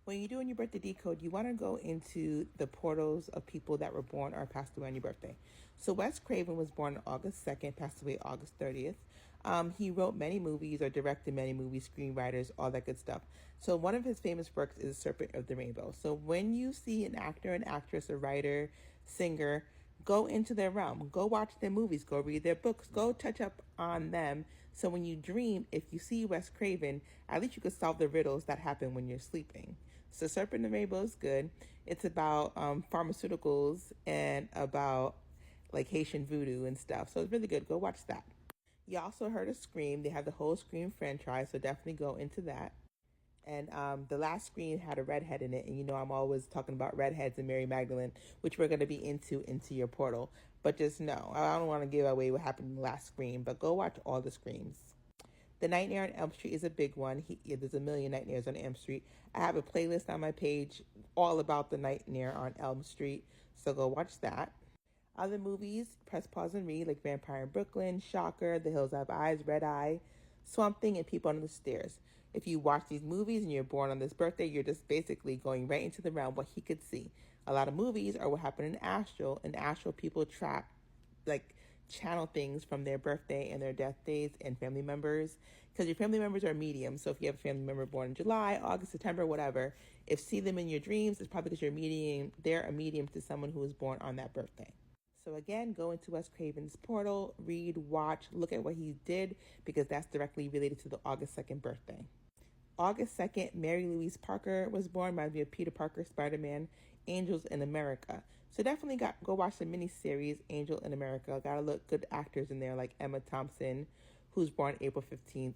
When you're doing your birthday decode, you want to go into the portals of people that were born or passed away on your birthday. So Wes Craven was born on August 2nd, passed away August 30th. He wrote many movies or directed many movies, screenwriters, all that good stuff. So one of his famous works is Serpent of the Rainbow. So when you see an actor, an actress, a writer, singer, go into their realm, go watch their movies, go read their books, go touch up on them. So when you dream, if you see Wes Craven, at least you could solve the riddles that happen when you're sleeping. So Serpent and the Rainbow is good. It's about pharmaceuticals and about like Haitian voodoo and stuff. So it's really good. Go watch that. You also heard of Scream. They have the whole Scream franchise, so definitely go into that. And the last Scream had a redhead in it, and you know I'm always talking about redheads and Mary Magdalene, which we're going to be into your portal. But just know, I don't want to give away what happened in the last Scream, but go watch all the Screams. The Nightmare on Elm Street is a big one. There's a million Nightmares on Elm Street. I have a playlist on my page all about the Nightmare on Elm Street, so go watch that. Other movies, press pause and read, like Vampire in Brooklyn, Shocker, The Hills Have Eyes, Red Eye, Swamp Thing, and People Under the Stairs. If you watch these movies and you're born on this birthday, you're just basically going right into the realm what he could see. A lot of movies are what happened in Astral. In Astral, people trap, like, channel things from their birthday and their death days and family members, because your family members are mediums. So if you have a family member born in July, August, September, whatever, if see them in your dreams, it's probably because they're a medium to someone who was born on that birthday. So again, go into Wes Craven's portal, read, watch, look at what he did, because that's directly related to the August 2nd birthday. August 2nd, Mary Louise Parker was born, reminds me of Peter Parker, Spider-Man, Angels in America. So definitely go watch the miniseries Angel in America. Gotta look good actors in there like Emma Thompson, who's born April 15th,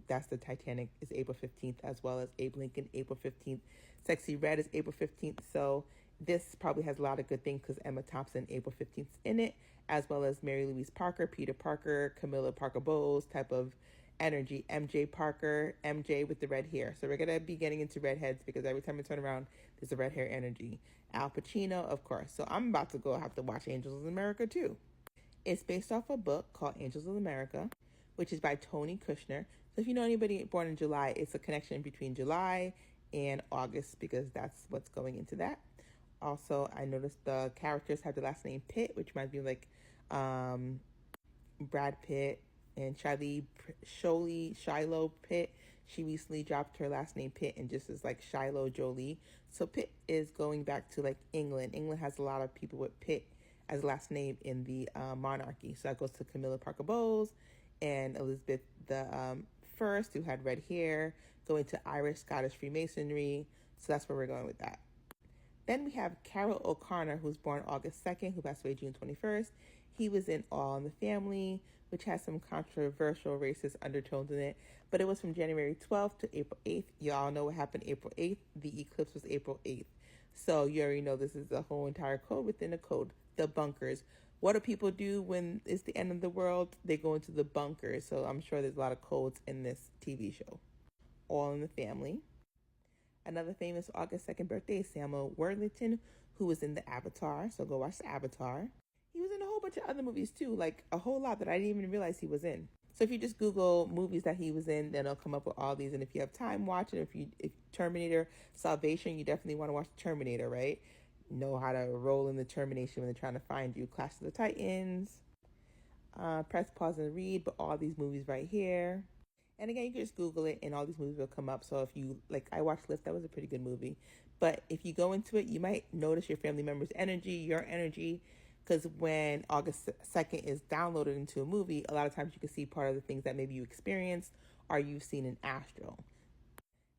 that's the Titanic, is April 15th, as well as Abe Lincoln, April 15th. Sexy Red is April 15th. So this probably has a lot of good things because Emma Thompson, April 15th, in it, as well as Mary Louise Parker, Peter Parker, Camilla Parker Bowles type of energy. MJ Parker, MJ with the red hair. So we're going to be getting into redheads because every time we turn around, there's a red hair energy. Al Pacino, of course. So I'm about to have to watch Angels in America too. It's based off a book called Angels of America, which is by Tony Kushner. So if you know anybody born in July, it's a connection between July and August because that's what's going into that. Also, I noticed the characters have the last name Pitt, which reminds me of like Brad Pitt and Shiloh Pitt. She recently dropped her last name Pitt and just is like Shiloh Jolie. So Pitt is going back to like England. England has a lot of people with Pitt as last name in the monarchy. So that goes to Camilla Parker Bowles and Elizabeth the First, who had red hair, going to Irish Scottish Freemasonry. So that's where we're going with that. Then we have Carol O'Connor, who's born August 2nd, who passed away June 21st. He was in All in the Family, which has some controversial racist undertones in it. But it was from January 12th to April 8th. Y'all know what happened April 8th. The eclipse was April 8th. So you already know this is a whole entire code within a code. The bunkers. What do people do when it's the end of the world? They go into the bunkers. So I'm sure there's a lot of codes in this TV show. All in the Family. Another famous August 2nd birthday is Samuel Worthington, who was in the Avatar. So go watch the Avatar. He was in a whole bunch of other movies too, like a whole lot that I didn't even realize he was in. So if you just Google movies that he was in, then it'll come up with all these. And if you have time, watch it. If Terminator Salvation, you definitely want to watch Terminator, right? Know how to roll in the termination when they're trying to find you. Clash of the Titans, press pause and read, but all these movies right here. And again, you can just Google it and all these movies will come up. So if you, like, I watched Lift, that was a pretty good movie. But if you go into it, you might notice your family member's energy, your energy, because when August 2nd is downloaded into a movie, a lot of times you can see part of the things that maybe you experienced or you've seen in Astral.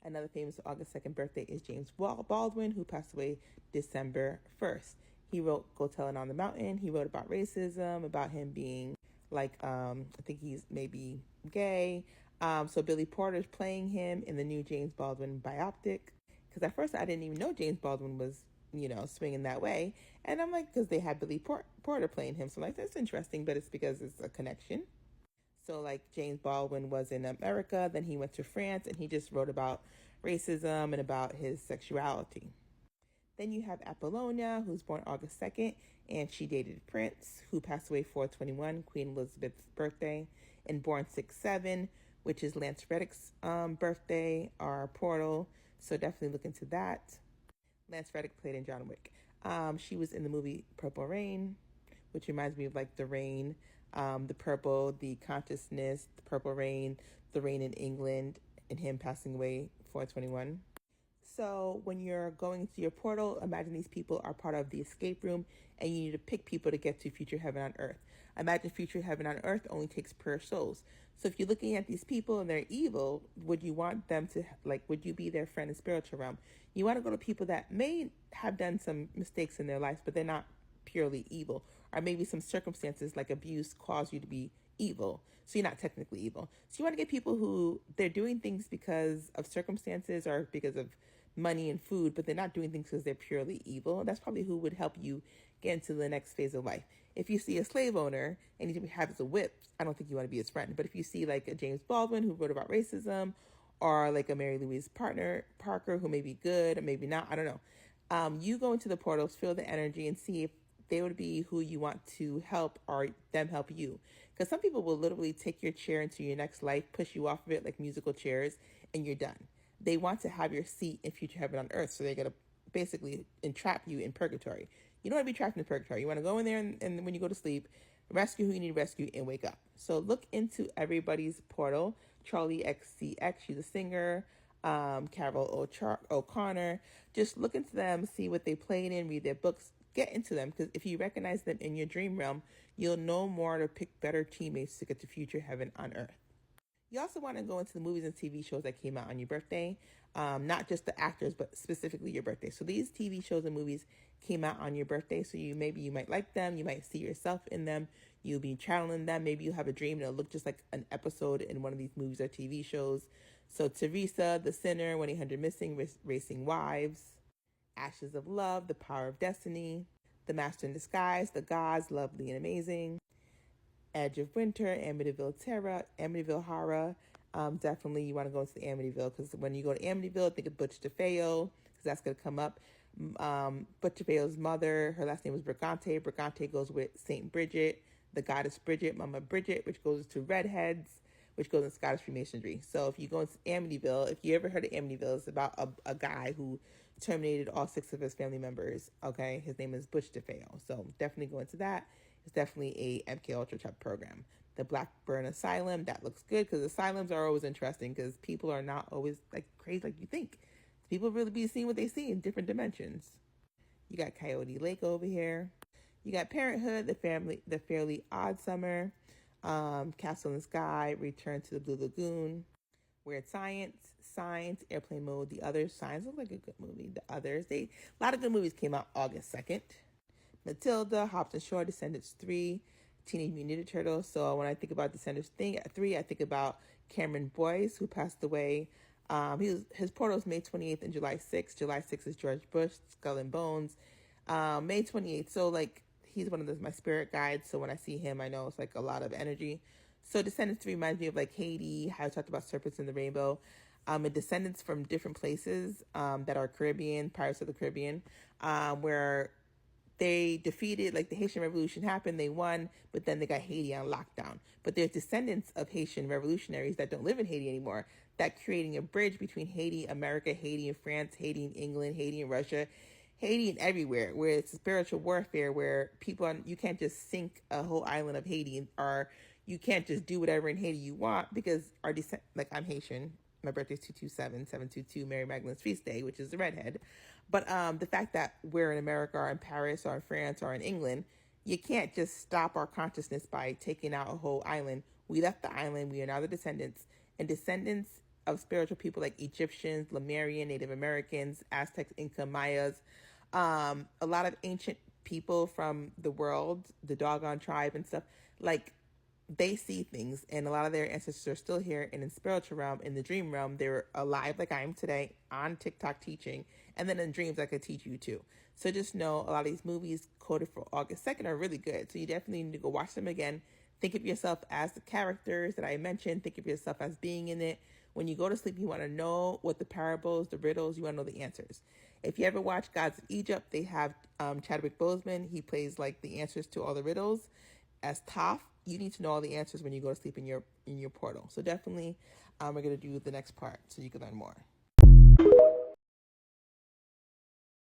Another famous August 2nd birthday is James Baldwin, who passed away December 1st. He wrote Go Tell It on the Mountain. He wrote about racism, about him being like, I think he's maybe gay. So Billy Porter's playing him in the new James Baldwin biopic. Because at first I didn't even know James Baldwin was, swinging that way. And I'm like, because they had Billy Porter playing him. So I'm like, that's interesting, but it's because it's a connection. So like James Baldwin was in America, then he went to France and he just wrote about racism and about his sexuality. Then you have Apollonia, who's born August 2nd, and she dated Prince, who passed away 4/21, Queen Elizabeth's birthday, and born 6/7, which is Lance Reddick's birthday, our portal. So definitely look into that. Lance Reddick played in John Wick. She was in the movie Purple Rain, which reminds me of like the rain, the purple, the consciousness, the purple rain, the rain in England, and him passing away 421. So when you're going to your portal, imagine these people are part of the escape room and you need to pick people to get to future heaven on earth. Imagine future heaven on earth only takes pure souls. So if you're looking at these people and they're evil, would you want them to, like, would you be their friend in spiritual realm? You want to go to people that may have done some mistakes in their lives, but they're not purely evil. Or maybe some circumstances like abuse cause you to be evil. So you're not technically evil. So you want to get people who they're doing things because of circumstances or because of money and food, but they're not doing things because they're purely evil. That's probably who would help you get into the next phase of life. If you see a slave owner and he has a whip, I don't think you want to be his friend. But if you see like a James Baldwin who wrote about racism, or like a Mary Louise Parker who may be good or maybe not, I don't know. You go into the portals, feel the energy, and see if they would be who you want to help or them help you. Because some people will literally take your chair into your next life, push you off of it like musical chairs, and you're done. They want to have your seat in future heaven on earth, so they're going to basically entrap you in purgatory. You don't want to be trapped in purgatory. You want to go in there and when you go to sleep, rescue who you need to rescue and wake up. So look into everybody's portal. Charlie XCX, she's a singer. Carol O'Connor. Just look into them, see what they played in, read their books, get into them, because if you recognize them in your dream realm, you'll know more to pick better teammates to get to future heaven on earth. You also want to go into the movies and TV shows that came out on your birthday, not just the actors, but specifically your birthday. So these TV shows and movies came out on your birthday, so you might like them, you might see yourself in them, you'll be channeling them. Maybe you have a dream and it'll look just like an episode in one of these movies or TV shows. So Teresa, The Sinner, 1-800 Missing, Racing Wives, Ashes of Love, The Power of Destiny, The Master in Disguise, The Gods, Lovely and Amazing, Edge of Winter, Amityville Terror, Amityville Horror. Definitely you want to go into the Amityville, because when you go to Amityville, think of Butch DeFeo, because that's going to come up. Butch DeFeo's mother, her last name was Brigante. Brigante goes with Saint Bridget, the goddess Bridget, Mama Bridget, which goes to Redheads, which goes in Scottish Freemasonry. So if you go into Amityville, if you ever heard of Amityville, it's about a guy who terminated all 6 of his family members. Okay, his name is Butch DeFeo. So definitely go into that. It's definitely a MK Ultra type program. The Blackburn Asylum, that looks good, because asylums are always interesting because people are not always like crazy like you think. People really be seeing what they see in different dimensions. You got Coyote Lake over here. You got Parenthood, the Fairly Odd Summer, Castle in the Sky, Return to the Blue Lagoon, Weird Science, Signs, Airplane Mode, The Others. Signs look like a good movie. The Others, a lot of good movies came out August 2nd. Matilda, Hobbs and Shaw, Descendants 3, Teenage Mutant Ninja Turtles. So when I think about Descendants 3, I think about Cameron Boyce, who passed away. His portal is May 28th and July 6th. July 6th is George Bush, Skull and Bones. May 28th, so like he's one of my spirit guides. So when I see him, I know it's like a lot of energy. So Descendants 3 reminds me of like Haiti, how I talked about Serpents in the Rainbow. And Descendants from different places that are Caribbean, Pirates of the Caribbean, where they defeated, like the Haitian Revolution happened, they won, but then they got Haiti on lockdown. But there's descendants of Haitian revolutionaries that don't live in Haiti anymore, that creating a bridge between Haiti, America, Haiti and France, Haiti and England, Haiti and Russia, Haiti and everywhere, where it's spiritual warfare, where you can't just sink a whole island of Haiti, or you can't just do whatever in Haiti you want, because our descent, like I'm Haitian, my birthday is 227-722, Mary Magdalene's feast day, which is the redhead. But the fact that we're in America or in Paris or in France or in England, you can't just stop our consciousness by taking out a whole island. We left the island. We are now the descendants. And descendants of spiritual people like Egyptians, Lemurian, Native Americans, Aztecs, Inca, Mayas, a lot of ancient people from the world, the Dogon tribe and stuff, like they see things, and a lot of their ancestors are still here. And in spiritual realm, in the dream realm, they're alive like I am today on TikTok teaching, and then in dreams I could teach you too. So just know a lot of these movies coded for August 2nd are really good. So you definitely need to go watch them again. Think of yourself as the characters that I mentioned. Think of yourself as being in it. When you go to sleep, you want to know what the parables, the riddles, you want to know the answers. If you ever watch Gods of Egypt, they have Chadwick Boseman. He plays like the answers to all the riddles as Toph. You need to know all the answers when you go to sleep in your portal. So definitely, we're going to do the next part so you can learn more.